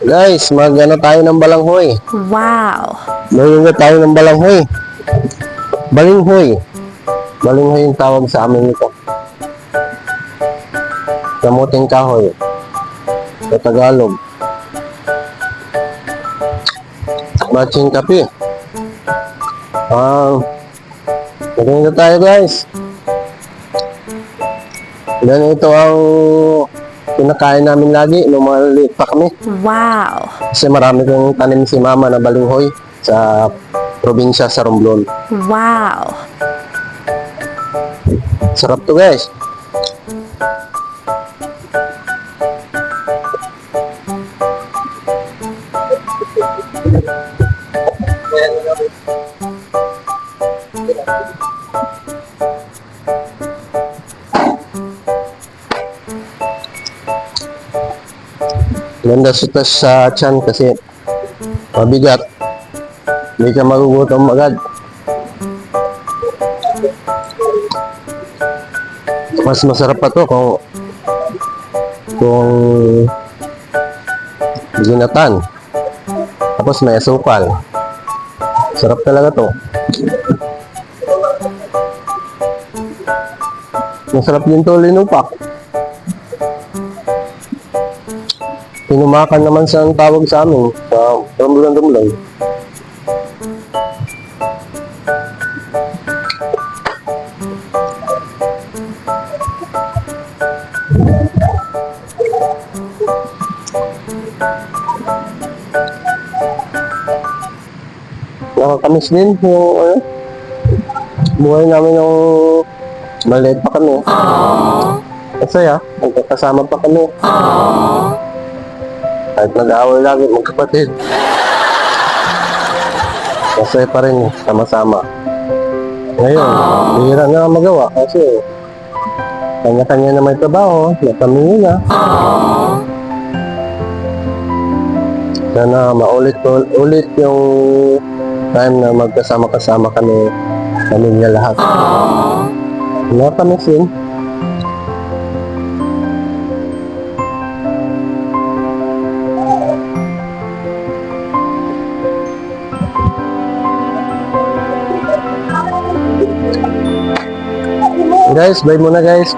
Guys, mag-ano tayo ng balanghoy. Wow. Mag-ano tayo ng balanghoy. Balinghoy. Balinghoy yung tawag sa amin nito. Kamuting kahoy. Sa Tagalog. Matching kape. Maganda tayo guys. Ganito ang pinakain namin lagi nung maliit pa kami. Wow. Kasi marami kong tanim si mama na balinghoy sa probinsya sa Romblon. Wow. Sarap to guys. Ganda sa tiyan kasi mabigat. Hindi ka magugutom agad. Mas masarap pa to kung ginatan. Tapos may asukal. Sarap talaga to. Masarap din to linupak. Pinumakan naman sa tawag sa amin sa Romblon. Nakakamiss din yung buhay namin yung maliit pa kami. Masaya, nagkakasama pa kami. Kahit nag-aaway lagi magkapatid. Masaya pa rin sama-sama. Ngayon, bihira na magawa kasi kanya-kanya na may trabaho, may pamilya. Sana maulit yung time na magkasama-kasama kami, pamilya lahat. Nakakamiss din. Guys, bye muna guys.